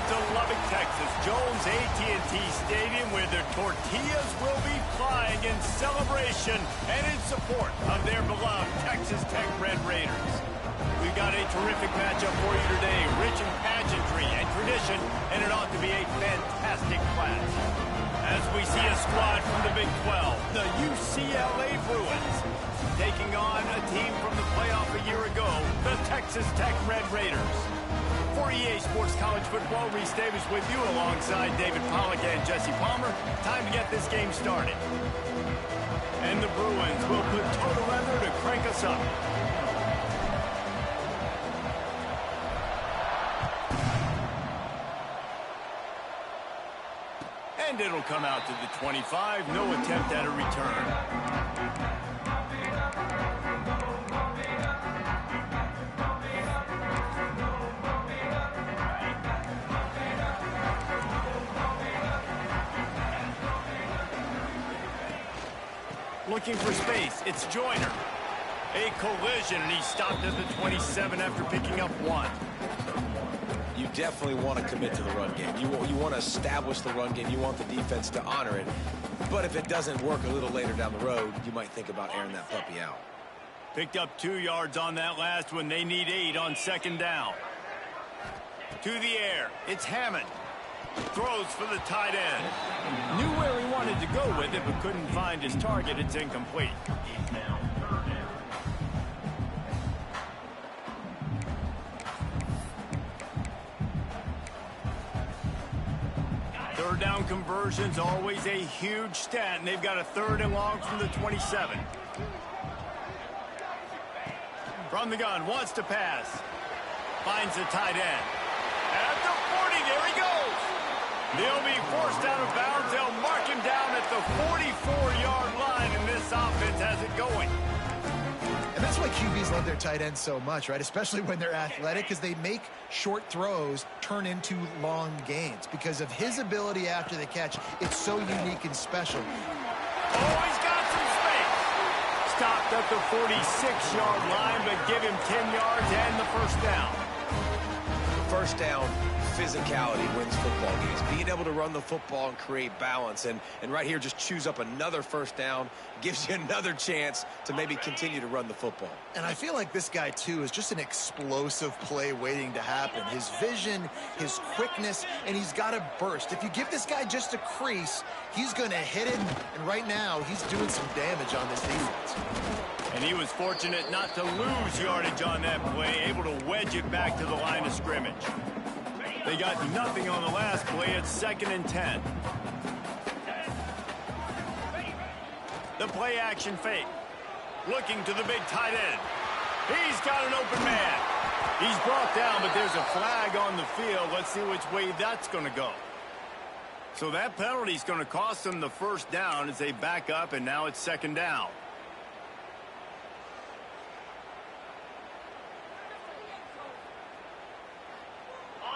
to Lubbock, Texas, Jones AT&T Stadium, where their tortillas will be flying in celebration and in support of their beloved Texas Tech Red Raiders. We've got a terrific matchup for you today, rich in pageantry and tradition, and it ought to be a fantastic clash. As we see a squad from the Big 12, the UCLA Bruins, taking on a team from the playoff a year ago, the Texas Tech Red Raiders. For EA Sports College Football, Reese Davis with you alongside David Pollack and Jesse Palmer. Time to get this game started. And the Bruins will put total leather to crank us up. And it'll come out to the 25. No attempt at a return. Looking for space. It's Joyner. A collision, and he stopped at the 27 after picking up one. You definitely want to commit to the run game. You want to establish the run game. You want the defense to honor it. But if it doesn't work a little later down the road, you might think about airing that puppy out. Picked up 2 yards on that last one. They need 8 on second down. To the air. It's Hammond. Throws for the tight end. Knew where he wanted to go with it, but couldn't find his target. It's incomplete. Third down conversion's always a huge stat, and they've got a 3rd and long from the 27. From the gun, wants to pass. Finds the tight end. At the 40, there he goes. They'll be forced out of bounds. They'll mark him down at the 44-yard line, and this offense has it going. And that's why QBs love their tight ends so much, right? Especially when they're athletic, because they make short throws turn into long gains. Because of his ability after the catch, it's so unique and special. Oh, he's got some space. Stopped at the 46-yard line, but give him 10 yards and the first down. First down, physicality wins football games. Being able to run the football and create balance. And right here, just choose up another first down. Gives you another chance to maybe continue to run the football. And I feel like this guy, too, is just an explosive play waiting to happen. His vision, his quickness, and he's got a burst. If you give this guy just a crease, he's going to hit it. And right now, he's doing some damage on this defense. And he was fortunate not to lose yardage on that play, able to wedge it back to the line of scrimmage. They got nothing on the last play. It's 2nd and 10. The play action fake. Looking to the big tight end. He's got an open man. He's brought down, but there's a flag on the field. Let's see which way that's going to go. So that penalty is going to cost them the first down as they back up, and now it's 2nd down.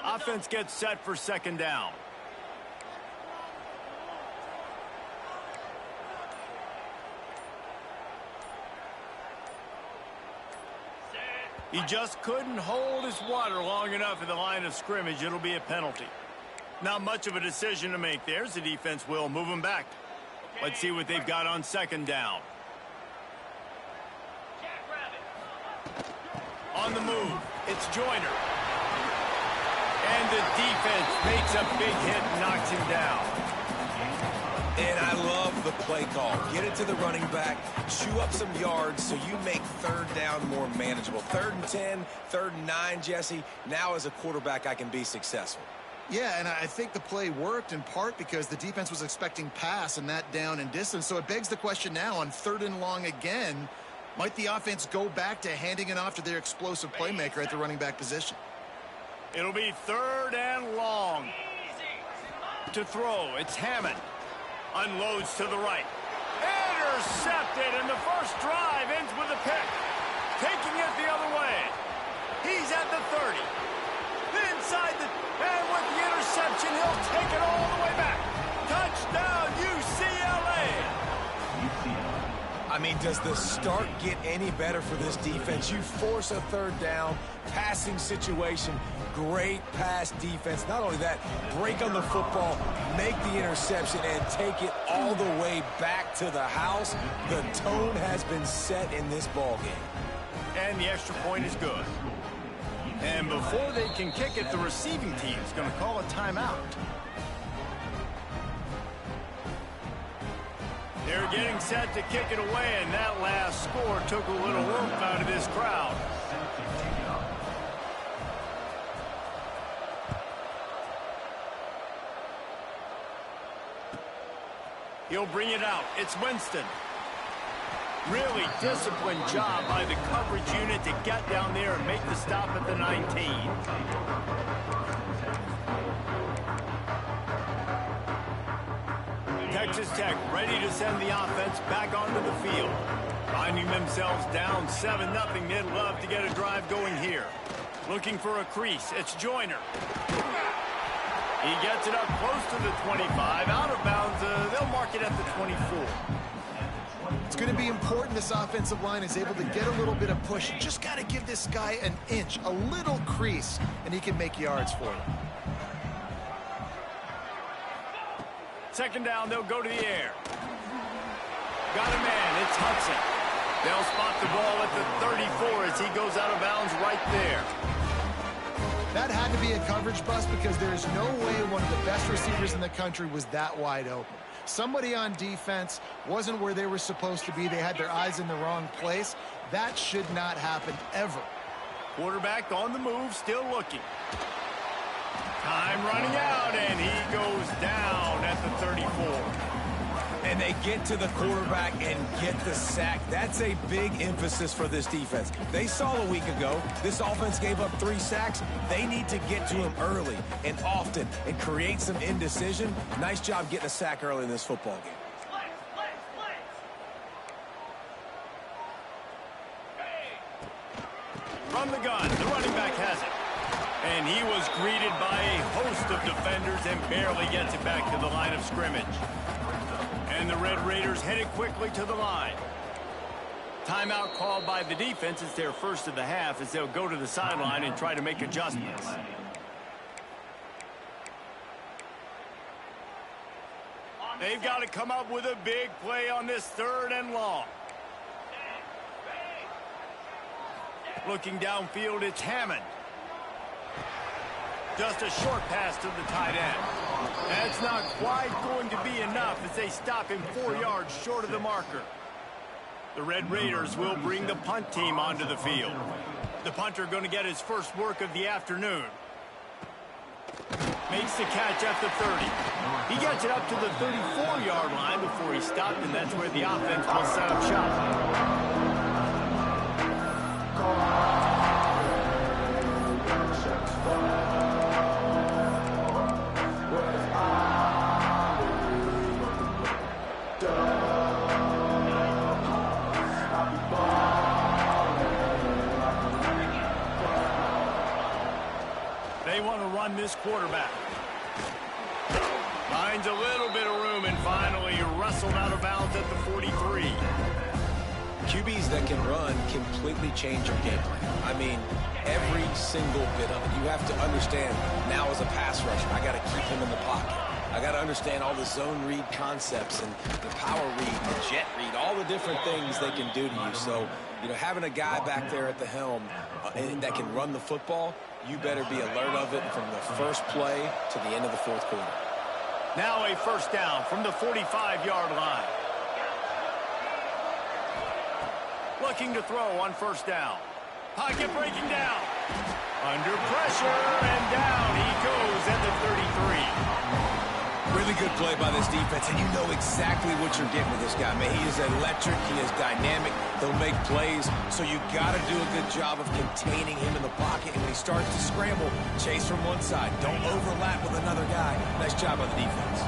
Offense gets set for 2nd down. He just couldn't hold his water long enough at the line of scrimmage. It'll be a penalty. Not much of a decision to make there. The defense will move him back. Let's see what they've got on 2nd down. On the move, it's Joyner. And the defense makes a big hit and knocks him down. And I love the play call. Get it to the running back, chew up some yards so you make 3rd down more manageable. 3rd and 10, 3rd and 9, Jesse. Now as a quarterback, I can be successful. Yeah, and I think the play worked in part because the defense was expecting pass and that down and distance. So it begs the question now on 3rd and long again, might the offense go back to handing it off to their explosive playmaker at the running back position? It'll be 3rd and long. To throw, it's Hammond. Unloads to the right. Intercepted, and the first drive ends with a pick. Taking it the other way. He's at the 30. Inside the... And with the interception, he'll take it all the way back. Touchdown, UCLA. I mean, does the start get any better for this defense? You force a third down, passing situation, great pass defense. Not only that, break on the football, make the interception, and take it all the way back to the house. The tone has been set in this ball game. And the extra point is good. And before they can kick it, the receiving team is going to call a timeout. They're getting set to kick it away, and that last score took a little oomph out of this crowd. He'll bring it out. It's Winston. Really disciplined job by the coverage unit to get down there and make the stop at the 19. Texas Tech ready to send the offense back onto the field. Finding themselves down 7-0, they'd love to get a drive going here. Looking for a crease, it's Joyner. He gets it up close to the 25, out of bounds. They'll mark it at the 24. It's going to be important this offensive line is able to get a little bit of push. You just got to give this guy an inch, a little crease, and he can make yards for you. Second down, they'll go to the air. Got a man, it's Hudson. They'll spot the ball at the 34 as he goes out of bounds right there. That had to be a coverage bust because there is no way one of the best receivers in the country was that wide open. Somebody on defense wasn't where they were supposed to be. They had their eyes in the wrong place. That should not happen ever. Quarterback on the move, still looking. Time running out, and he goes down at the 34. And they get to the quarterback and get the sack. That's a big emphasis for this defense. They saw a week ago, this offense gave up 3 sacks. They need to get to him early and often and create some indecision. Nice job getting a sack early in this football game. From the gun, the running back has it. And he was greeted by a host of defenders and barely gets it back to the line of scrimmage. And the Red Raiders headed quickly to the line. Timeout called by the defense. It's their first of the half as they'll go to the sideline and try to make adjustments. They've got to come up with a big play on this 3rd and long. Looking downfield, it's Hammond. Just a short pass to the tight end. That's not quite going to be enough as they stop him 4 yards short of the marker. The Red Raiders will bring the punt team onto the field. The punter going to get his first work of the afternoon. Makes the catch at the 30. He gets it up to the 34-yard line before he stopped, and that's where the offense will set up shop. They want to run this quarterback. Finds a little bit of room and finally wrestled out of bounds at the 43. QBs that can run completely change your game plan. I mean, every single bit of it. You have to understand now as a pass rusher, I got to keep him in the pocket. I got to understand all the zone read concepts and the power read, the jet read, all the different things they can do to you. So, you know, having a guy back there at the helm that can run the football, you better be alert of it from the first play to the end of the 4th quarter. Now a first down from the 45-yard line. Looking to throw on first down. Pocket breaking down. Under pressure and down he goes at the 33. Really good play by this defense, and you know exactly what you're getting with this guy. Man, he is electric. He is dynamic. He'll make plays, so you got to do a good job of containing him in the pocket. And when he starts to scramble, chase from one side. Don't overlap with another guy. Nice job on the defense.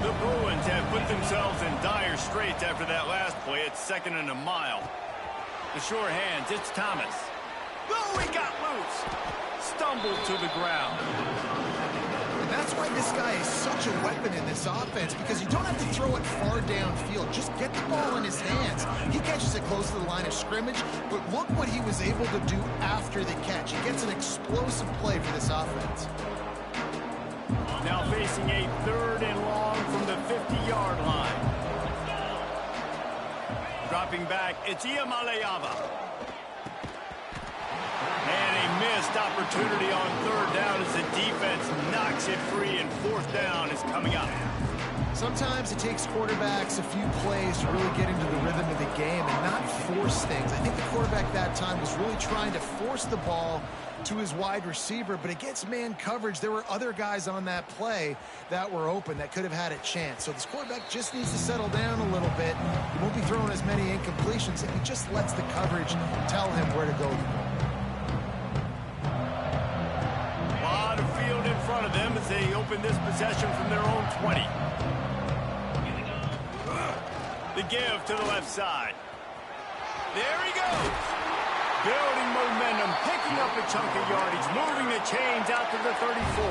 The Bruins have put themselves in dire straits after that last play. It's 2nd and a mile. The sure hands, it's Thomas. Oh, he got loose. Stumbled to the ground. That's why this guy is such a weapon in this offense, because you don't have to throw it far downfield. Just get the ball in his hands. he catches it close to the line of scrimmage, but look what he was able to do after the catch. He gets an explosive play for this offense. Now facing a 3rd and long from the 50-yard line. Dropping back, it's Iamaleava. And a missed opportunity on 3rd down as the defense knocks it free, and 4th down is coming up. Sometimes it takes quarterbacks a few plays to really get into the rhythm of the game and not force things. I think the quarterback that time was really trying to force the ball to his wide receiver, but against man coverage, there were other guys on that play that were open that could have had a chance. So this quarterback just needs to settle down a little bit. He won't be throwing as many incompletions if he just lets the coverage tell him where to go. A lot of field in front of them as they open this possession from their own 20. The give to the left side. There he goes. Building momentum, picking up a chunk of yardage, moving the chains out to the 34.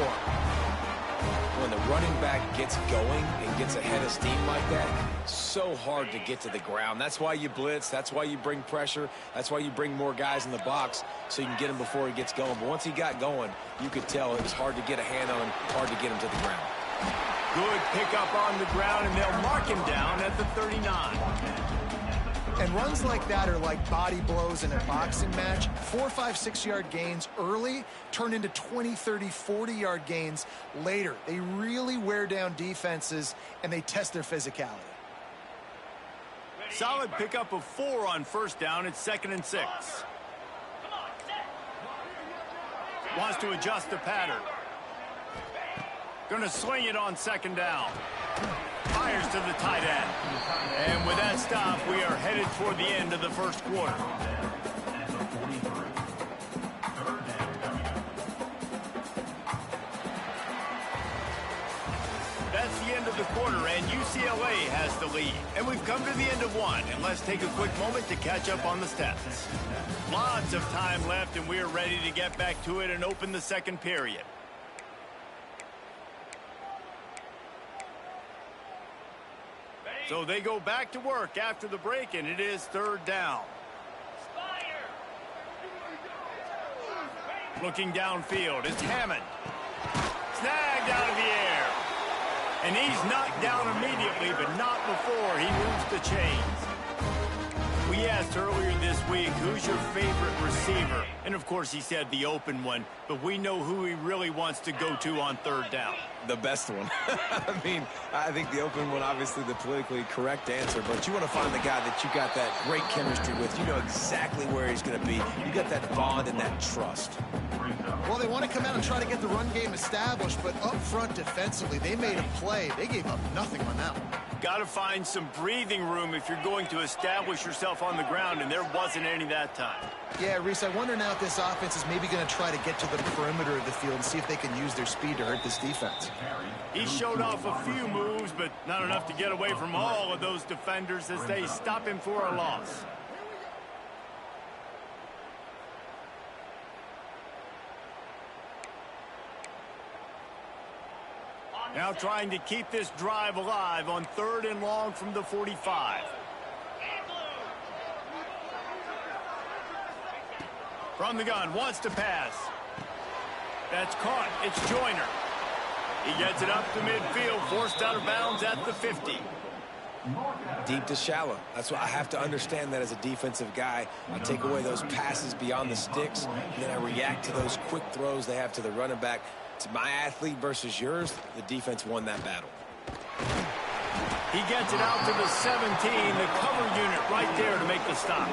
When the running back gets going and gets ahead of steam like that, so hard to get to the ground. That's why you blitz. That's why you bring pressure. That's why you bring more guys in the box so you can get him before he gets going. But once he got going, you could tell it was hard to get a hand on him, hard to get him to the ground. Good pickup on the ground, and they'll mark him down at the 39. And runs like that are like body blows in a boxing match. 4, 5, 6-yard gains early turn into 20, 30, 40-yard gains later. They really wear down defenses, and they test their physicality. Solid pickup of 4 on 1st down. It's 2nd and 6. Wants to adjust the pattern. Going to swing it on 2nd down. Fires to the tight end. And with that stop, we are headed toward the end of the 1st quarter. That's the end of the quarter, and UCLA has the lead. And we've come to the end of one, and let's take a quick moment to catch up on the stats. Lots of time left, and we are ready to get back to it and open the 2nd period. So they go back to work after the break, and it is 3rd down. Looking downfield, it's Hammond. Snagged out of the air. And he's knocked down immediately, but not before he moves the chains. We asked earlier this week, who's your favorite receiver? And, of course, he said the open one, but we know who he really wants to go to on 3rd down. The best one. I mean, I think the open one, obviously the politically correct answer, but you want to find the guy that you got that great chemistry with. You know exactly where he's going to be. You got that bond and that trust. Well, they want to come out and try to get the run game established, but up front defensively, they made a play. They gave up nothing on that one. Got to find some breathing room if you're going to establish yourself on the ground, and there wasn't any that time. Yeah, Reese, I wonder now if this offense is maybe going to try to get to the perimeter of the field and see if they can use their speed to hurt this defense. He showed off a few moves, but not enough to get away from all of those defenders as they stop him for a loss. Now trying to keep this drive alive on 3rd and long from the 45. From the gun, wants to pass. That's caught. It's Joyner. He gets it up to midfield, forced out of bounds at the 50. Deep to shallow. That's why I have to understand that as a defensive guy. I take away those passes beyond the sticks, and then I react to those quick throws they have to the running back. It's my athlete versus yours. The defense won that battle. He gets it out to the 17, the cover unit right there to make the stop.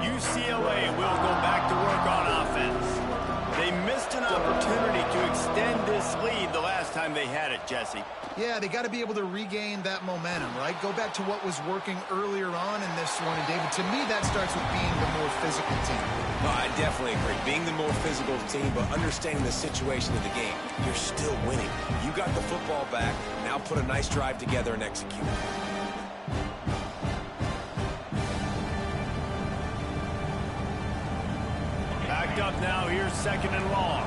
UCLA will go back to work on offense. They missed an opportunity to extend this lead the last time they had it, Jesse. Yeah, they got to be able to regain that momentum, right? Go back to what was working earlier on in this one. And, David, to me, that starts with being the more physical team. No, I definitely agree. Being the more physical team, but understanding the situation of the game. You're still winning. You got the football back. Now put a nice drive together and execute. Backed up now. Here's 2nd and long.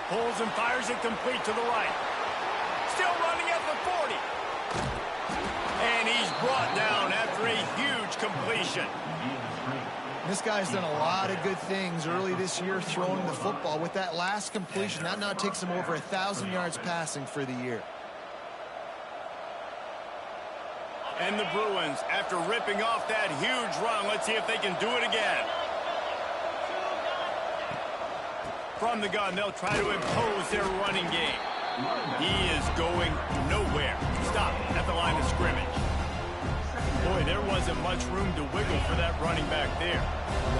Pulls and fires it complete to the right. Still running at the 40. And he's brought down after a huge completion. This guy's done a lot of good things early this year throwing the football. With that last completion, that now takes him over 1,000 yards passing for the year. And the Bruins, after ripping off that huge run, let's see if they can do it again. From the gun, they'll try to impose their running game. He is going nowhere. Stop at the line of scrimmage. Boy, there wasn't much room to wiggle for that running back there.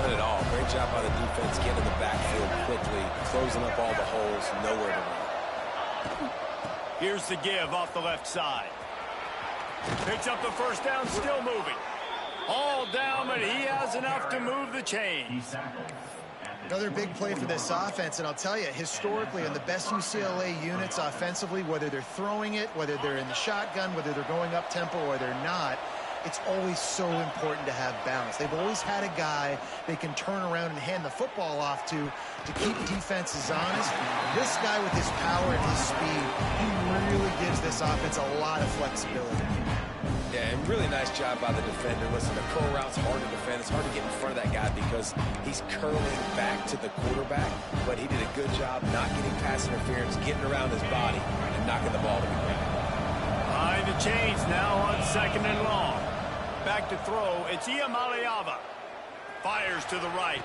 Not at all. Great job by the defense getting in the backfield quickly, closing up all the holes, nowhere to run. Here's the give off the left side. Picks up the first down, still moving. All down, but he has enough to move the chains. Another big play for this offense, and I'll tell you, historically, in the best UCLA units offensively, whether they're throwing it, whether they're in the shotgun, whether they're going up tempo or they're not, it's always so important to have balance. They've always had a guy they can turn around and hand the football off to keep defenses honest. This guy with his power and his speed, he really gives this offense a lot of flexibility. Yeah, and really nice job by the defender. Listen, the curl route's hard to defend. It's hard to get in front of that guy because he's curling back to the quarterback, but he did a good job not getting pass interference, getting around his body, and knocking the ball to the ground. Behind the chains now on 2nd and long. Back to throw, it's Iamaleava. Fires to the right.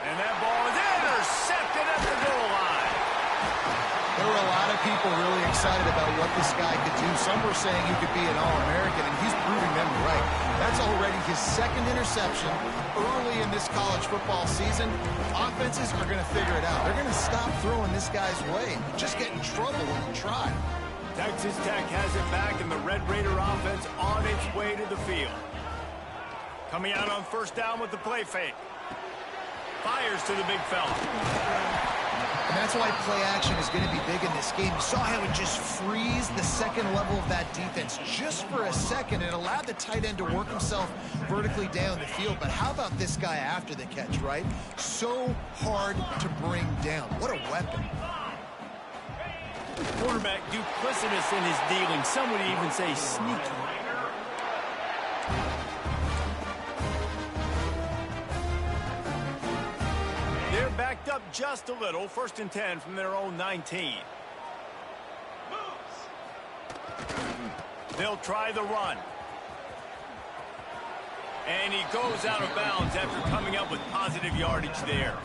And that ball is intercepted at the goal line. There were a lot of people really excited about what this guy could do. Some were saying he could be an All-American, and he's proving them right. That's already his 2nd interception early in this college football season. Offenses are going to figure it out. They're going to stop throwing this guy's way. Just get in trouble when you try. Texas Tech has it back, and the Red Raider offense on its way to the field. Coming out on 1st down with the play fake. Fires to the big fella. And that's why play action is going to be big in this game. You saw how it just frees the 2nd level of that defense just for a second. It allowed the tight end to work himself vertically down the field. But how about this guy after the catch, right? So hard to bring down. What a weapon. Quarterback duplicitous in his dealing. Some would even say sneaky. They're backed up just a little. 1st and 10 from their own 19. They'll try the run. And he goes out of bounds after coming up with positive yardage there.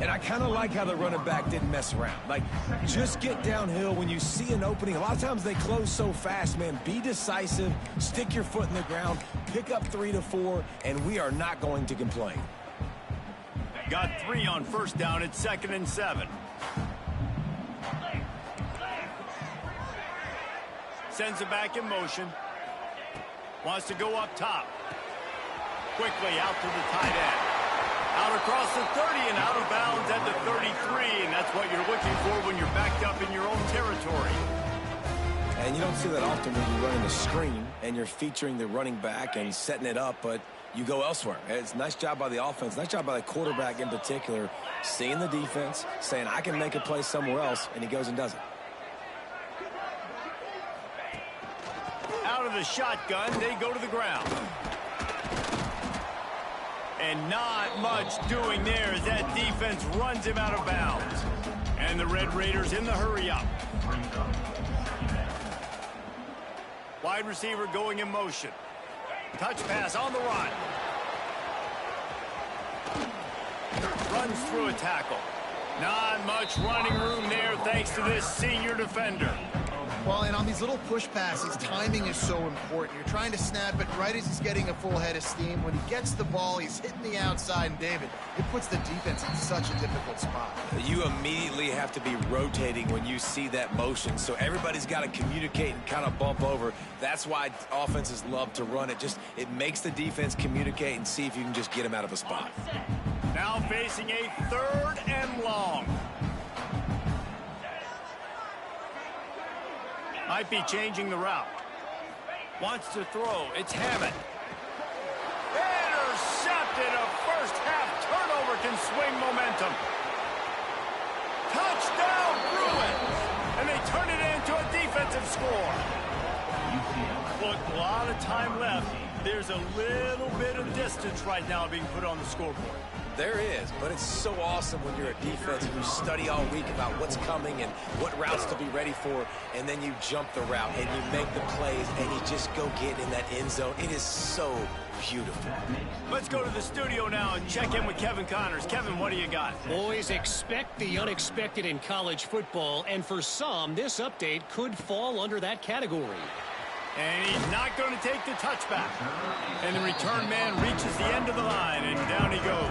And I kind of like how the running back didn't mess around. Like, just get downhill when you see an opening. A lot of times they close so fast, man. Be decisive, stick your foot in the ground, pick up 3 to 4, and we are not going to complain. Got 3 on 1st down. It's 2nd and 7. Sends it back in motion. Wants to go up top. Quickly out to the tight end. Out across the 30 and out of bounds at the 33. And that's what you're looking for when you're backed up in your own territory. And you don't see that often when you're running a screen and you're featuring the running back and setting it up, but you go elsewhere. It's a nice job by the offense, nice job by the quarterback in particular, seeing the defense, saying, I can make a play somewhere else, and he goes and does it. Out of the shotgun, they go to the ground. And not much doing there as that defense runs him out of bounds. And the Red Raiders in the hurry up. Wide receiver going in motion. Touch pass on the run. Runs through a tackle. Not much running room there thanks to this senior defender. Well, and on these little push passes, timing is so important. You're trying to snap it right as he's getting a full head of steam. When he gets the ball, he's hitting the outside, and David, it puts the defense in such a difficult spot. You immediately have to be rotating when you see that motion, so everybody's got to communicate and kind of bump over. That's why offenses love to run it. It makes the defense communicate and see if you can just get him out of a spot. Now facing a 3rd and long. Might be changing the route. Wants to throw. It's Hammond. Intercepted. A first half turnover can swing momentum. Touchdown, Bruins! And they turn it into a defensive score. Look, a lot of time left. There's a little bit of distance right now being put on the scoreboard. There is, but it's so awesome when you're a defense and you study all week about what's coming and what routes to be ready for, and then you jump the route and you make the plays and you just go get in that end zone. It is so beautiful. Let's go to the studio now and check in with Kevin Connors. Kevin, what do you got? Boys, expect the unexpected in college football, and for some, this update could fall under that category. And he's not going to take the touchback. And the return man reaches the end of the line, and down he goes.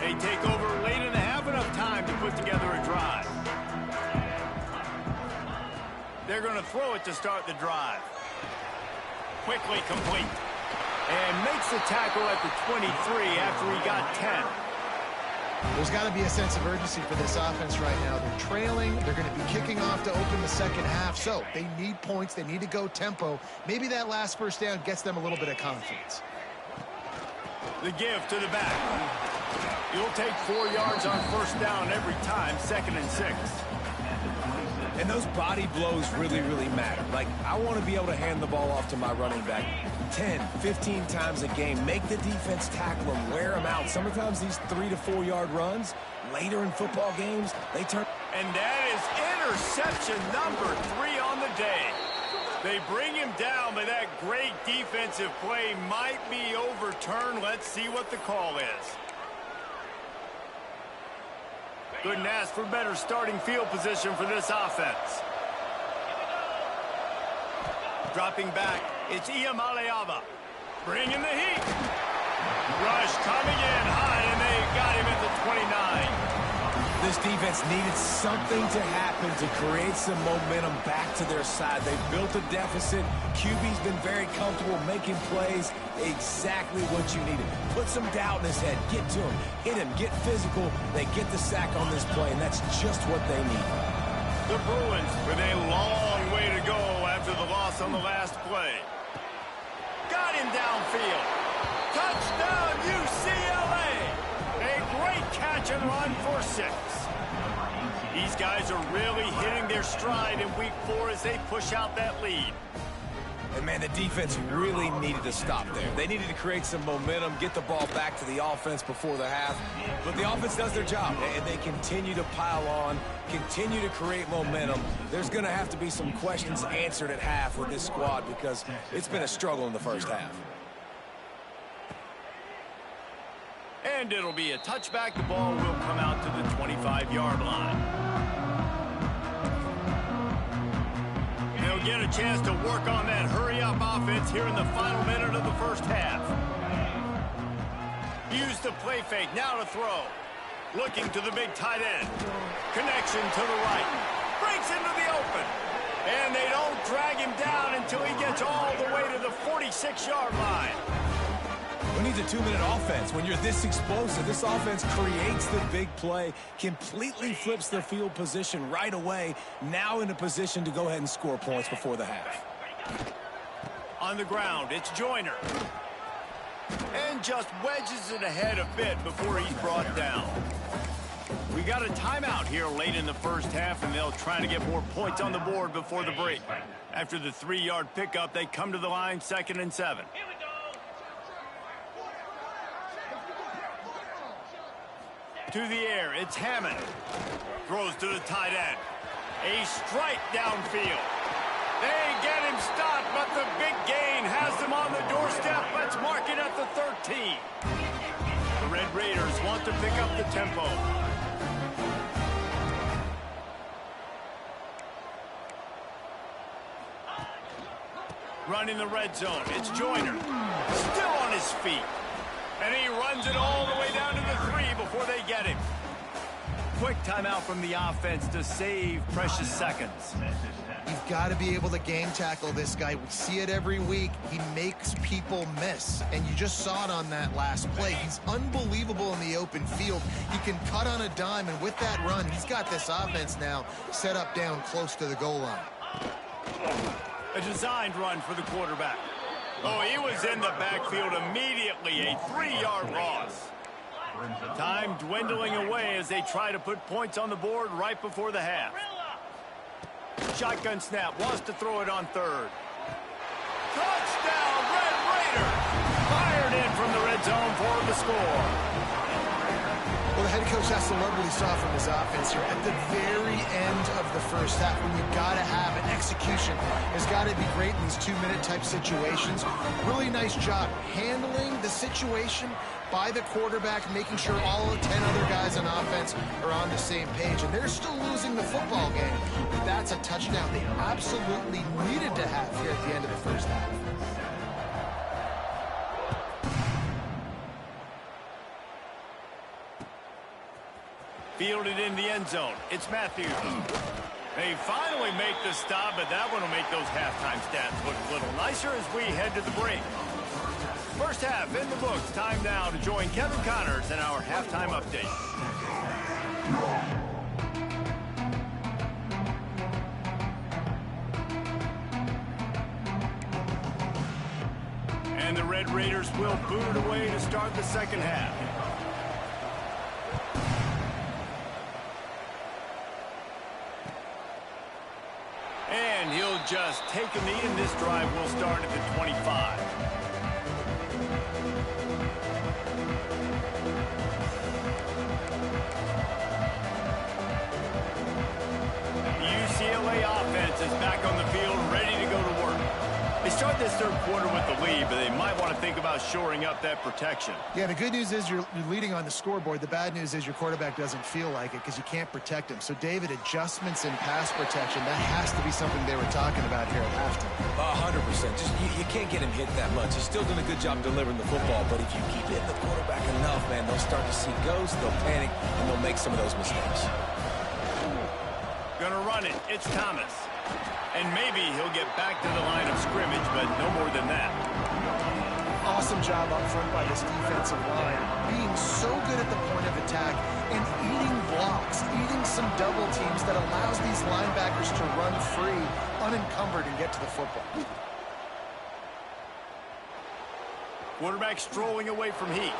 They take over late in the half, enough time to put together a drive. They're going to throw it to start the drive. Quickly complete. And makes the tackle at the 23 after he got 10. There's got to be a sense of urgency for this offense right now. They're trailing. They're going to be kicking off to open the second half. So they need points. They need to go tempo. Maybe that last first down gets them a little bit of confidence. The give to the back. You'll take 4 yards on first down every time, 2nd and 6. And those body blows really, really matter. Like, I want to be able to hand the ball off to my running back 10, 15 times a game. Make the defense tackle them, wear them out. Sometimes these 3 to 4 yard runs, later in football games, they turn. And that is interception number 3 on the day. They bring him down, but that great defensive play might be overturned. Let's see what the call is. Couldn't ask for better starting field position for this offense. Dropping back, it's Iamaleava. Bringing the heat. Rush coming in high, and they got him at the 29. This defense needed something to happen to create some momentum back to their side. They built a deficit. QB's been very comfortable making plays. Exactly what you needed. Put some doubt in his head. Get to him. Hit him. Get physical. They get the sack on this play, and that's just what they need. The Bruins with a long way to go after the loss on the last play. Got him downfield. Touchdown, UCLA. A great catch and run for 6. These guys are really hitting their stride in week 4 as they push out that lead. And, man, the defense really needed to stop there. They needed to create some momentum, get the ball back to the offense before the half. But the offense does their job, and they continue to pile on, continue to create momentum. There's going to have to be some questions answered at half with this squad because it's been a struggle in the first half. And it'll be a touchback. The ball will come out to the 25-yard line. They'll get a chance to work on that hurry-up offense here in the final minute of the first half. Use the play fake, now to throw. Looking to the big tight end. Connection to the right. Breaks into the open. And they don't drag him down until he gets all the way to the 46-yard line. Who needs a 2-minute offense? When you're this explosive, this offense creates the big play, completely flips the field position right away, now in a position to go ahead and score points before the half. On the ground, it's Joyner. And just wedges it ahead a bit before he's brought down. We got a timeout here late in the first half, and they'll try to get more points on the board before the break. After the 3-yard pickup, they come to the line, 2nd and 7. To the air, it's Hammond. Throws to the tight end. A strike downfield. They get him stopped, but the big gain has them on the doorstep. Let's mark it at the 13. The Red Raiders want to pick up the tempo. Running the red zone, it's Joyner. Still on his feet. And he runs it all the way down to the 3 before they get him. Quick timeout from the offense to save precious seconds. You've You've got to be able to game tackle this guy. We see it every week. He makes people miss, and you just saw it on that last play. He's unbelievable in the open field. He can cut on a dime, and with that run, he's got this offense now set up down close to the goal line. A designed run for the quarterback. Oh, he was in the backfield immediately. A 3-yard loss. Time dwindling away as they try to put points on the board right before the half. Shotgun snap, wants to throw it on third. Touchdown, Red Raiders! Fired in from the red zone for the score. Well, the head coach has to love what he saw from his offense here. At the very end of the first half, when you've got to have an execution, has got to be great in these 2-minute type situations. Really nice job handling the situation by the quarterback, making sure all the 10 other guys on offense are on the same page. And they're still losing the football game, but that's a touchdown they absolutely needed to have here at the end of the first half. Fielded in the end zone. It's Matthews. They finally make the stop, but that one will make those halftime stats look a little nicer as we head to the break. First half in the books. Time now to join Kevin Connors in our halftime update. And the Red Raiders will boot it away to start the second half. And he'll just take a knee, and this drive will start at the 25. UCLA offense is back on the field, ready to go to work. They start this third quarter with the lead, but they might want to think about shoring up that protection. Yeah, the good news is you're leading on the scoreboard. The bad news is your quarterback doesn't feel like it because you can't protect him. So, David, adjustments in pass protection, that has to be something they were talking about here at halftime. 100%. Just you can't get him hit that much. He's still doing a good job delivering the football, but if you keep hitting the quarterback enough, man, they'll start to see ghosts, they'll panic, and they'll make some of those mistakes. Gonna run it. It's Thomas. And maybe he'll get back to the line of scrimmage, but no more than that. Awesome job up front by this defensive line, being so good at the point of attack and eating blocks, eating some double teams that allows these linebackers to run free, unencumbered, and get to the football. Quarterback strolling away from heat.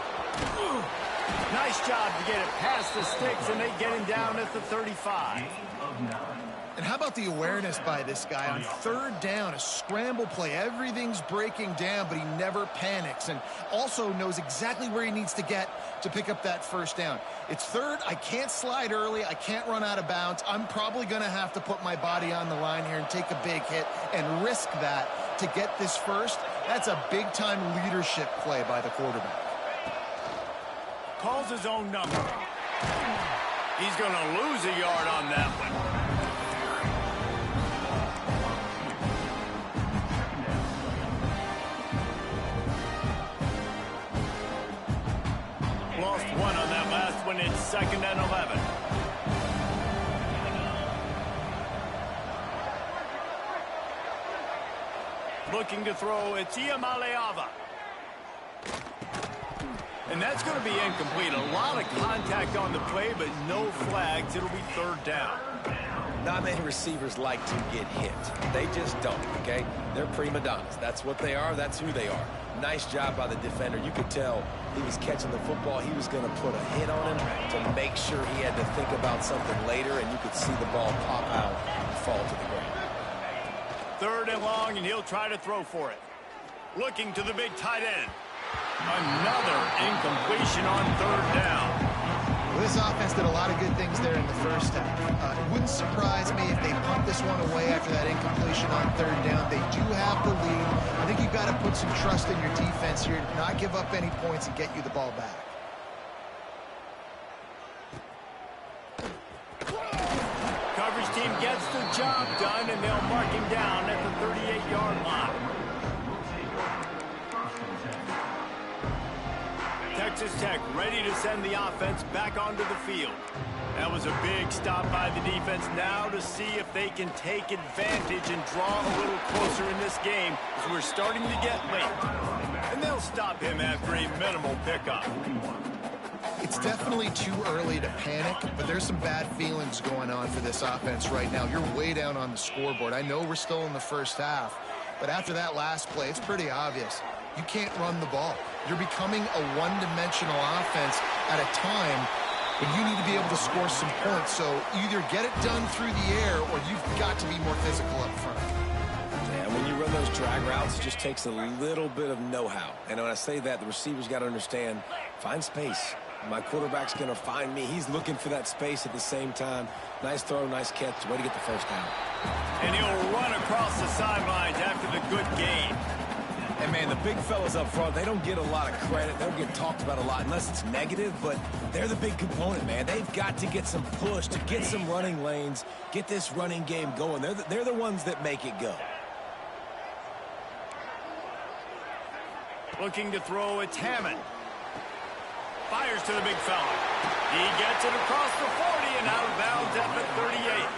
Nice job to get it past the sticks, and they get him down at the 35. And how about the awareness by this guy on third down, a scramble play. Everything's breaking down, but he never panics and also knows exactly where he needs to get to pick up that first down. It's third. I can't slide early. I can't run out of bounds. I'm probably going to have to put my body on the line here and take a big hit and risk that to get this first. That's a big-time leadership play by the quarterback. Calls his own number. He's going to lose a yard on that one. Lost one on that last one. It's 2nd and 11. Looking to throw, it's Iamaleava. And that's going to be incomplete. A lot of contact on the play, but no flags. It'll be third down. Not many receivers like to get hit. They just don't, okay? They're prima donnas. That's what they are. That's who they are. Nice job by the defender. You could tell he was catching the football. He was going to put a hit on him to make sure he had to think about something later, and you could see the ball pop out and fall to the ground. Third and long, and he'll try to throw for it. Looking to the big tight end. Another incompletion on third down. Well, this offense did a lot of good things there in the first half. It wouldn't surprise me if they punt this one away after that incompletion on third down. They do have the lead. I think you've got to put some trust in your defense here, not give up any points and get you the ball back. Coverage team gets the job done, and they'll mark him down at the 38-yard line. Texas Tech ready to send the offense back onto the field. That was a big stop by the defense. Now to see if they can take advantage and draw a little closer in this game as we're starting to get late. And they'll stop him after a minimal pickup. It's definitely too early to panic, but there's some bad feelings going on for this offense right now. You're way down on the scoreboard. I know we're still in the first half, but after that last play, it's pretty obvious. You can't run the ball. You're becoming a one-dimensional offense at a time when you need to be able to score some points. So either get it done through the air or you've got to be more physical up front. Yeah, when you run those drag routes, it just takes a little bit of know-how. And when I say that, the receivers got to understand, find space. My quarterback's going to find me. He's looking for that space at the same time. Nice throw, nice catch. Way to get the first down. And he'll run across the sidelines after the good gain. And, man, the big fellas up front, they don't get a lot of credit. They don't get talked about a lot unless it's negative, but they're the big component, man. They've got to get some push, to get some running lanes, get this running game going. They're the ones that make it go. Looking to throw, it's Hammond. Fires to the big fella. He gets it across the 40 and out of bounds at the 38.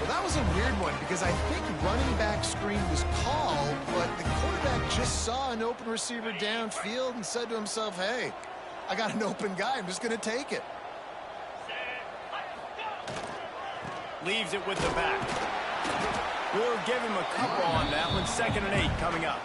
Well, that was a weird one because I think running back screen was called, but the quarterback just saw an open receiver downfield and said to himself, hey, I got an open guy. I'm just going to take it. Leaves it with the back. We'll give him a couple on that one. 2nd and 8 coming up.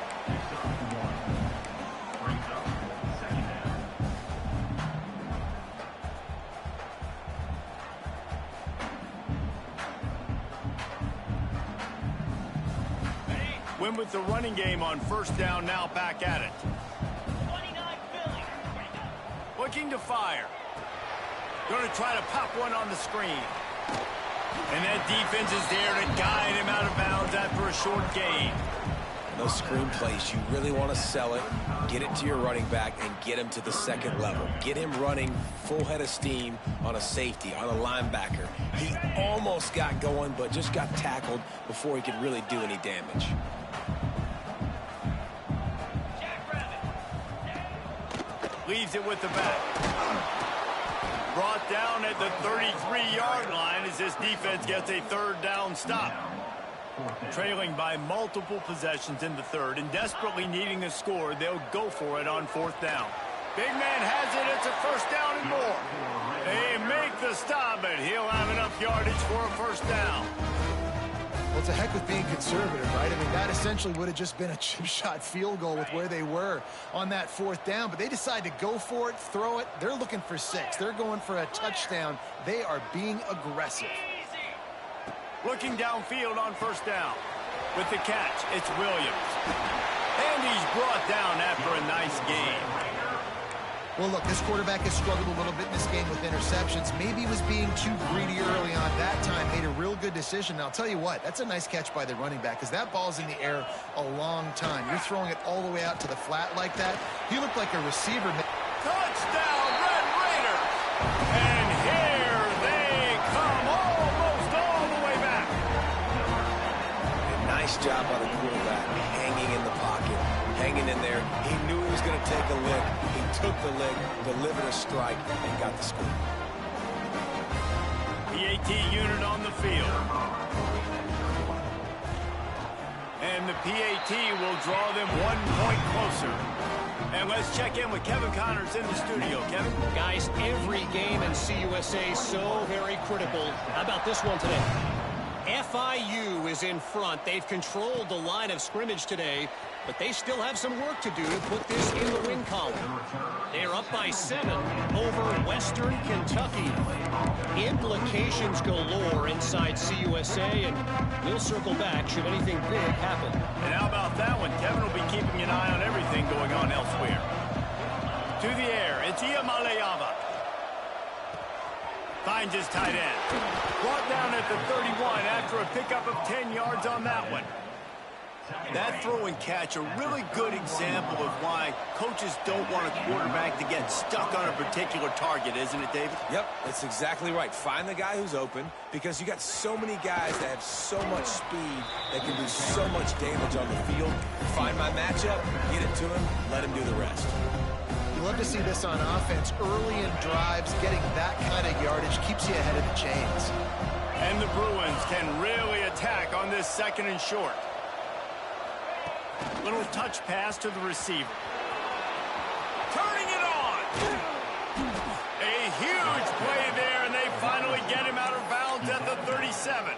Win with the running game on 1st down, now back at it. Looking to fire. Going to try to pop one on the screen. And that defense is there to guide him out of bounds after a short gain. Those screen plays, you really want to sell it, get it to your running back, and get him to the 2nd level. Get him running full head of steam on a safety, on a linebacker. He almost got going, but just got tackled before he could really do any damage. Leaves it with the back. Brought down at the 33-yard line as this defense gets a 3rd down stop. Trailing by multiple possessions in the 3rd and desperately needing a score, they'll go for it on 4th down. Big man has it. It's a 1st down and more. They make the stop, but he'll have enough yardage for a 1st down. Well, it's a heck with being conservative, right? I mean, that essentially would have just been a chip shot field goal with where they were on that 4th down, but they decide to go for it, throw it. They're looking for 6. They're going for a touchdown. They are being aggressive. Looking downfield on 1st down. With the catch, it's Williams. And he's brought down after a nice gain. Well, look, this quarterback has struggled a little bit in this game with interceptions. Maybe he was being too greedy early on. That time made a real good decision. And I'll tell you what, that's a nice catch by the running back because that ball's in the air a long time. You're throwing it all the way out to the flat like that. He looked like a receiver. Touchdown, Red Raiders! And here they come almost all the way back. A nice job by the quarterback, hanging in the pocket, hanging in there. He knew he was going to take a lick. He took the lick, delivered a strike, and got the score. PAT unit on the field. And the PAT will draw them 1 point closer. And let's check in with Kevin Connors in the studio. Kevin? Guys, every game in CUSA so very critical. How about this one today? FIU is in front. They've controlled the line of scrimmage today, but they still have some work to do to put this in the win column. They're up by 7 over Western Kentucky. Implications galore inside CUSA, and we'll circle back should anything big happen. And how about that one? Kevin will be keeping an eye on everything going on elsewhere. To the air, it's Iamaleava. Finds his tight end. Brought down at the 31 after a pickup of 10 yards on that one. That throw and catch, a really good example of why coaches don't want a quarterback to get stuck on a particular target, isn't it, David? Yep, that's exactly right. Find the guy who's open because you got so many guys that have so much speed that can do so much damage on the field. Find my matchup, get it to him, let him do the rest. love to see this on offense. Early in drives, getting that kind of yardage keeps you ahead of the chains. And the Bruins can really attack on this 2nd and short. Little touch pass to the receiver. Turning it on. A huge play there, and they finally get him out of bounds at the 37.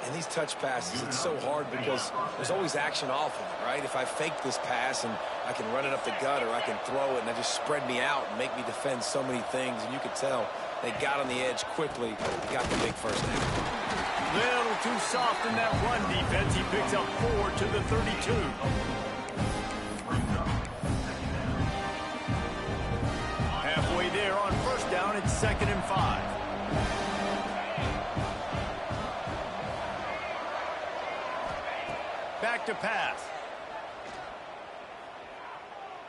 And these touch passes, it's so hard because there's always action off of it, right? If I fake this pass and I can run it up the gut, or I can throw it and they just spread me out and make me defend so many things. And you could tell they got on the edge quickly, got the big first down. Little too soft in that run defense. He picks up 4 to the 32. Halfway there on 1st down, it's 2nd and 5. Back to pass.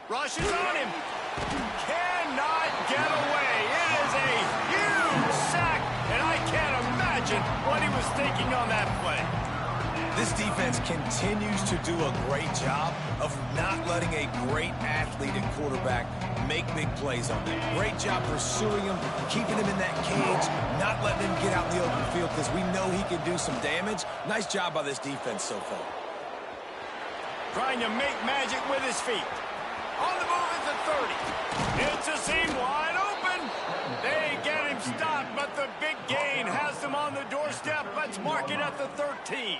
Rushes on him. Cannot get away. It is a huge sack, and I can't imagine what he was thinking on that play. This defense continues to do a great job of not letting a great athlete and quarterback make big plays on them. Great job pursuing him, keeping him in that cage, not letting him get out in the open field because we know he can do some damage. Nice job by this defense so far. Trying to make magic with his feet. On the move at the 30. It's a seam wide open. They get him stopped, but the big gain has them on the doorstep. Let's mark it at the 13.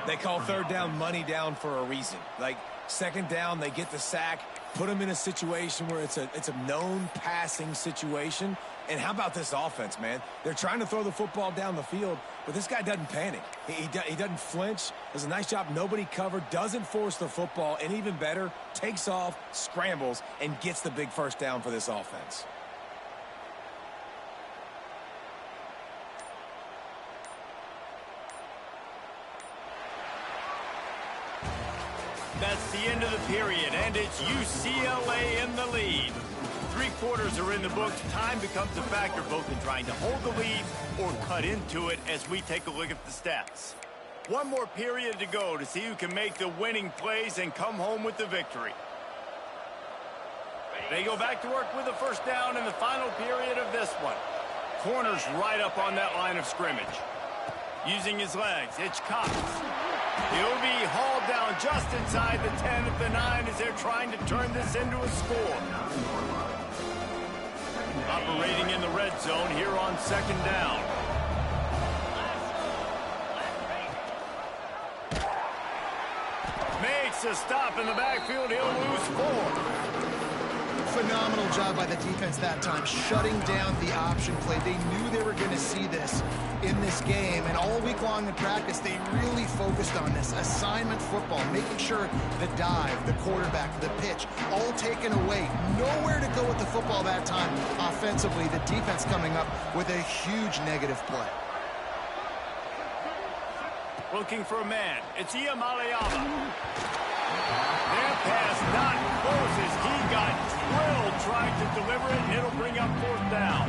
They call 3rd down money down for a reason. Like 2nd down, they get the sack, put them in a situation where it's a known passing situation. And how about this offense, man? They're trying to throw the football down the field, but this guy doesn't panic. He doesn't flinch. Does a nice job. Nobody covered. Doesn't force the football. And even better, takes off, scrambles, and gets the big first down for this offense. That's the end of the period, and it's UCLA in the lead. 3 quarters are in the books. Time becomes a factor both in trying to hold the lead or cut into it as we take a look at the stats. One more period to go to see who can make the winning plays and come home with the victory. They go back to work with the 1st down in the final period of this one. Corner's right up on that line of scrimmage. Using his legs, it's Cox. He'll be hauled down just inside the 10 at the 9 as they're trying to turn this into a score. Operating in the red zone here on 2nd down. Makes a stop in the backfield. He'll lose 4. Phenomenal job by the defense that time, shutting down the option play. They knew they were going to see this in this game, and all week long in practice, they really focused on this assignment football, making sure the dive, the quarterback, the pitch, all taken away. Nowhere to go with the football that time offensively. The defense coming up with a huge negative play. Looking for a man. It's Iamaleava. Their pass not close as he got drilled trying to deliver it, and it'll bring up 4th down.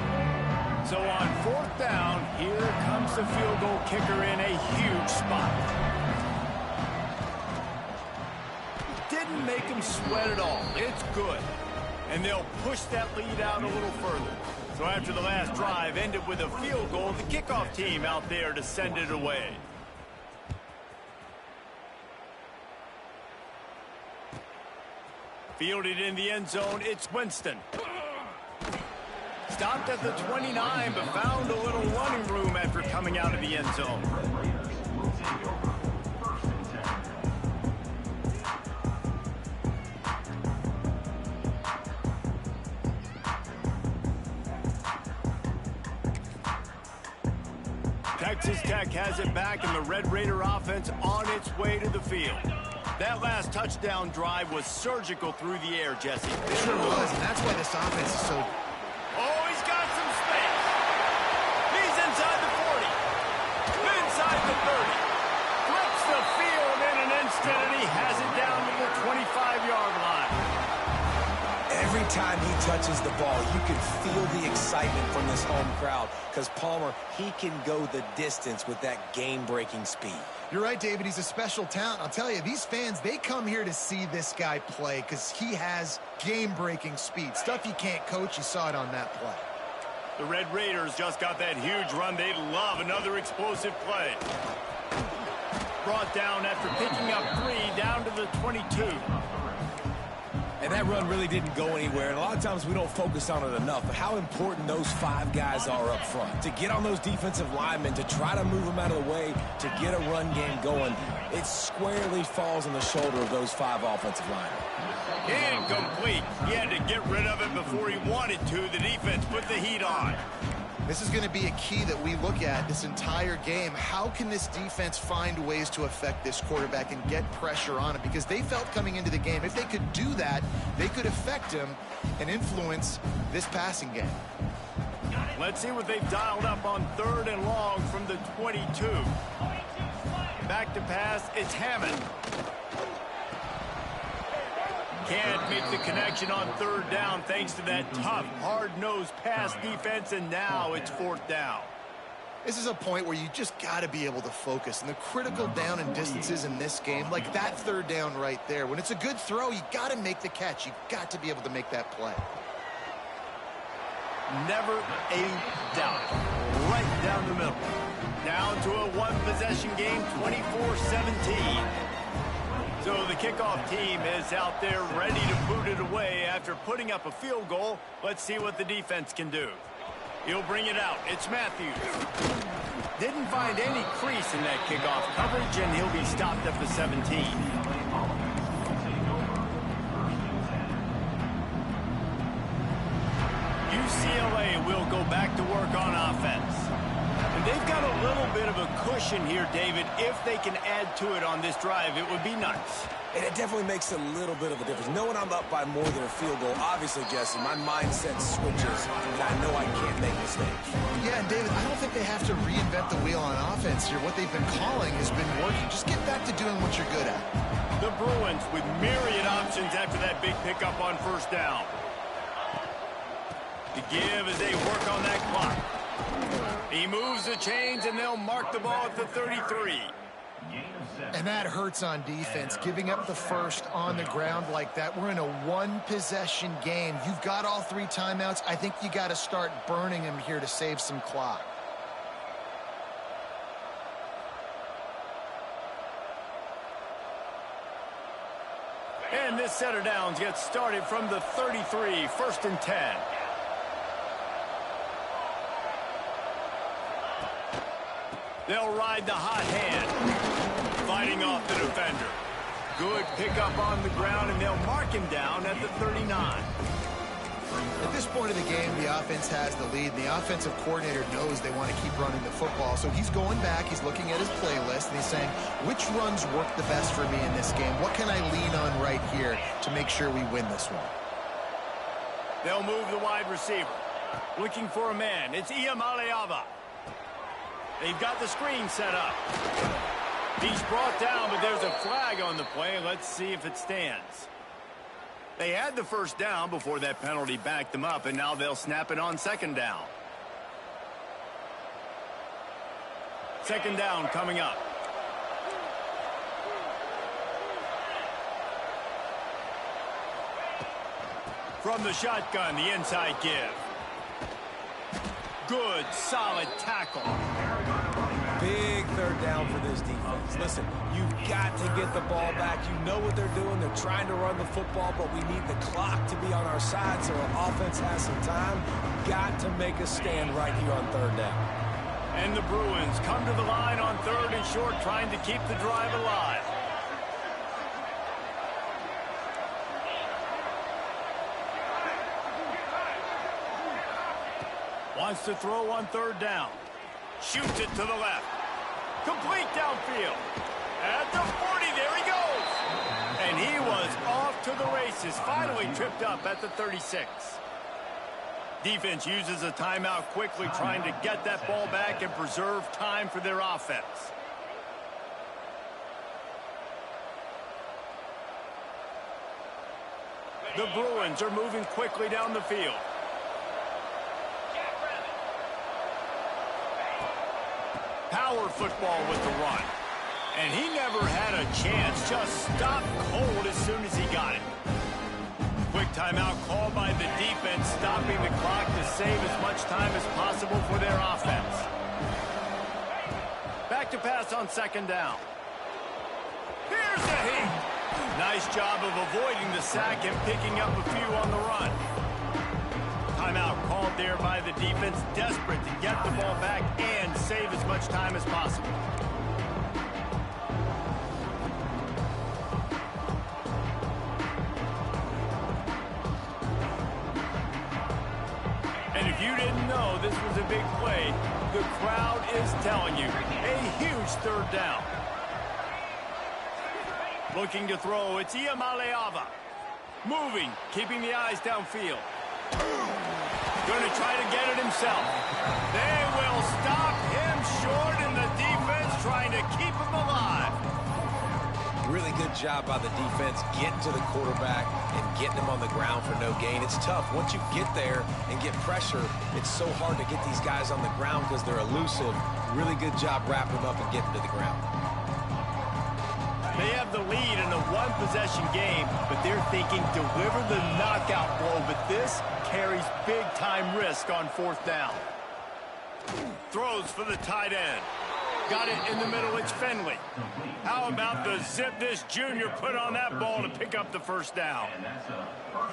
So on 4th down, here comes the field goal kicker in a huge spot. Didn't make him sweat at all. It's good. And they'll push that lead out a little further. So after the last drive ended with a field goal, the kickoff team out there to send it away. Fielded in the end zone, it's Winston. Stopped at the 29, but found a little running room after coming out of the end zone. Texas Tech has it back, and the Red Raider offense on its way to the field. That last touchdown drive was surgical through the air, Jesse. It sure was, and that's why this offense is so... Oh, he's got some space. He's inside the 40. Inside the 30. Flips the field in an instant, and he has it down to the 25-yard line. Every Every time he touches the ball, you can feel the excitement from this home crowd because Palmer, he can go the distance with that game-breaking speed. You're right, David. He's a special talent. I'll tell you, these fans, they come here to see this guy play because he has game-breaking speed. Stuff you can't coach. You saw it on that play. The Red Raiders just got that huge run. They'd love another explosive play. Brought down after picking up 3 down to the 22. And that run really didn't go anywhere. And a lot of times we don't focus on it enough. But how important those 5 guys are up front. To get on those defensive linemen, to try to move them out of the way, to get a run game going, it squarely falls on the shoulder of those 5 offensive linemen. Incomplete. He had to get rid of it before he wanted to. The defense put the heat on. This is going to be a key that we look at this entire game. How can this defense find ways to affect this quarterback and get pressure on him? Because they felt coming into the game, if they could do that, they could affect him and influence this passing game. Let's see what they've dialed up on 3rd and long from the 22. Back to pass, it's Hammond. Can't make the connection on 3rd down thanks to that tough, hard-nosed pass defense, and now it's 4th down. This is a point where you just got to be able to focus. And the critical down and distances in this game, like that 3rd down right there, when it's a good throw, you got to make the catch. You got to be able to make that play. Never a doubt. Right down the middle. Down to a 1-possession game, 24-17. So the kickoff team is out there ready to boot it away after putting up a field goal. Let's see what the defense can do. He'll bring it out. It's Matthews. Didn't find any crease in that kickoff coverage, and he'll be stopped at the 17. UCLA will go back to work on offense. And they've got a little bit of a cushion here, David. If they can add to it on this drive, it would be nice. And it definitely makes a little bit of a difference. Knowing I'm up by more than a field goal, obviously, Jesse, my mindset switches, and I know I can't make mistakes. Yeah, and David, I don't think they have to reinvent the wheel on offense here. What they've been calling has been working. Just get back to doing what you're good at. The Bruins with myriad options after that big pickup on 1st down. To give as they work on that clock. He moves the chains, and they'll mark the ball at the 33. And that hurts on defense, giving up the first on the ground like that. We're in a 1-possession game. You've got all 3 timeouts. I think you got to start burning them here to save some clock. And this set of downs gets started from the 33, 1st and 10. They'll ride the hot hand, fighting off the defender. Good pickup on the ground, and they'll mark him down at the 39. At this point of the game, the offense has the lead. The offensive coordinator knows they want to keep running the football. So he's going back, he's looking at his playlist, and he's saying, which runs work the best for me in this game? What can I lean on right here to make sure we win this one? They'll move the wide receiver. Looking for a man. It's Iamaleava. They've got the screen set up. He's brought down, but there's a flag on the play. Let's see if it stands. They had the 1st down before that penalty backed them up, and now they'll snap it on 2nd down. 2nd down coming up. From the shotgun, the inside give. Good, solid tackle. Big 3rd down for this defense. Listen, you've got to get the ball back. You know what they're doing. They're trying to run the football, but we need the clock to be on our side so our offense has some time. Got to make a stand right here on 3rd down. And the Bruins come to the line on 3rd and short, trying to keep the drive alive. Wants to throw on 3rd down. Shoots it to the left. Complete downfield. At the 40, there he goes. And he was off to the races. Finally tripped up at the 36. Defense uses a timeout quickly, trying to get that ball back and preserve time for their offense. The Bruins are moving quickly down the field. Power football with the run. And he never had a chance. Just stopped cold as soon as he got it. Quick timeout called by the defense, stopping the clock to save as much time as possible for their offense. Back to pass on second down. Here's the heat. Nice job of avoiding the sack and picking up a few on the run. Timeout called there by the defense, desperate to get the ball back and save as much time as possible. And if you didn't know this was a big play, the crowd is telling you. A huge third down. Looking to throw, it's Iamaleava. Moving, keeping the eyes downfield. Going to try to get it himself. They will stop him short, and the defense trying to keep him alive. Really good job by the defense getting to the quarterback and getting him on the ground for no gain. It's tough. Once you get there and get pressure, it's so hard to get these guys on the ground because they're elusive. Really good job wrapping them up and getting to the ground. They have the lead in a one-possession game, but they're thinking deliver the knockout blow, but this carries big-time risk on fourth down. Throws for the tight end. Got it in the middle, it's Finley. How about the zip this junior put on that ball to pick up the first down?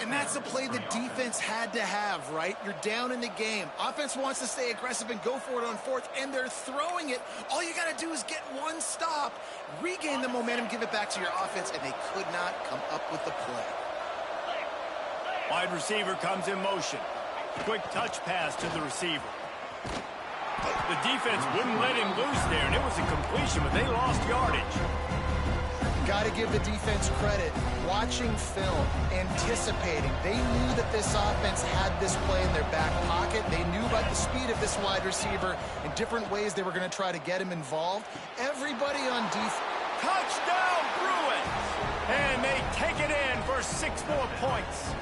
And that's the play the defense had to have, right? You're down in the game. Offense wants to stay aggressive and go for it on fourth, and they're throwing it. All you got to do is get one stop, regain the momentum, give it back to your offense, and they could not come up with the play. Wide receiver comes in motion. Quick touch pass to the receiver. The defense wouldn't let him loose there, and it was a completion, but they lost yardage. Got to give the defense credit. Watching film, anticipating. They knew that this offense had this play in their back pocket. They knew about the speed of this wide receiver in different ways they were going to try to get him involved. Everybody on defense. Touchdown, Bruins! And they take it in for 6 more points.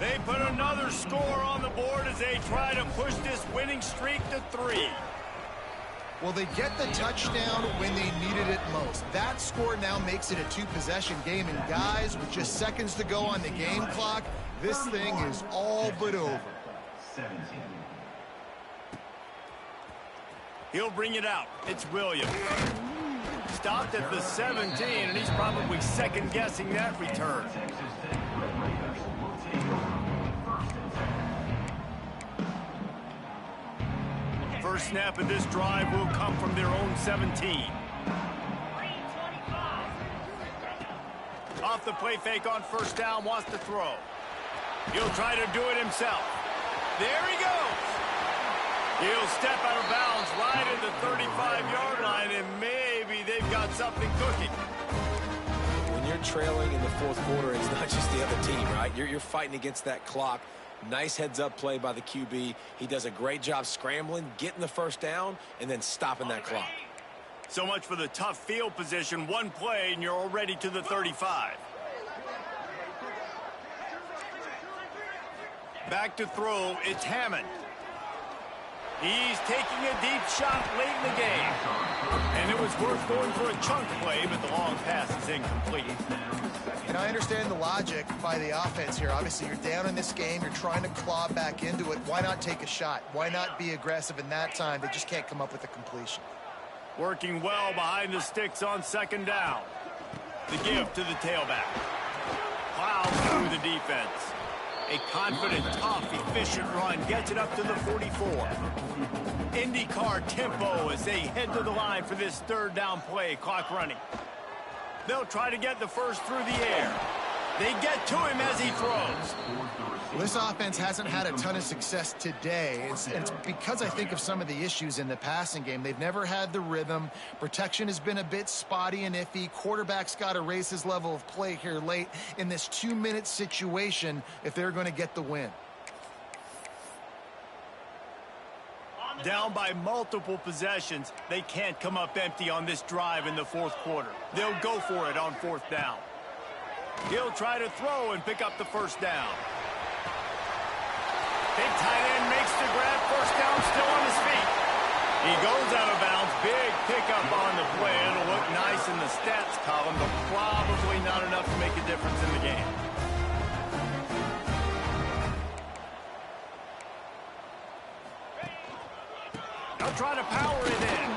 They put another score on the board as they try to push this winning streak to 3. Well, they get the touchdown when they needed it most. That score now makes it a 2-possession game. And guys, with just seconds to go on the game clock, this thing is all but over. He'll bring it out. It's Williams. Stopped at the 17, and he's probably second-guessing that return. First snap of this drive will come from their own 17. Off the play fake on first down, wants to throw. He'll try to do it himself. There he goes. He'll step out of bounds right at the 35-yard line, and maybe they've got something cooking. When you're trailing in the fourth quarter, it's not just the other team, right? You're fighting against that clock. Nice heads-up play by the QB. He does a great job scrambling, getting the first down, and then stopping that clock. So much for the tough field position. One play, and you're already to the 35. Back to throw, it's Hammond. He's taking a deep shot late in the game. And it was worth going for a chunk play, but the long pass is incomplete. And I understand the logic by the offense here. Obviously, you're down in this game. You're trying to claw back into it. Why not take a shot? Why not be aggressive in that time? They just can't come up with a completion. Working well behind the sticks on second down. The give to the tailback. Plows through the defense. A confident, tough, efficient run gets it up to the 44. IndyCar tempo as they head to the line for this third down play. Clock running. They'll try to get the first through the air. They get to him as he throws. This offense hasn't had a ton of success today. It's because I think of some of the issues in the passing game. They've never had the rhythm. Protection has been a bit spotty and iffy. Quarterback's got to raise his level of play here late in this 2-minute situation if they're going to get the win. Down by multiple possessions, they can't come up empty on this drive in the fourth quarter. They'll go for it on fourth down. He'll try to throw and pick up the first down. Big tight end makes the grab. First down, still on his feet. He goes out of bounds. Big pickup on the play. It'll look nice in the stats column, but probably not enough to make a difference in the game. They'll try to power it in.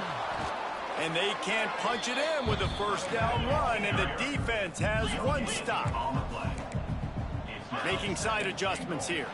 And they can't punch it in with a first down run, and the defense has one stop. Making side adjustments here.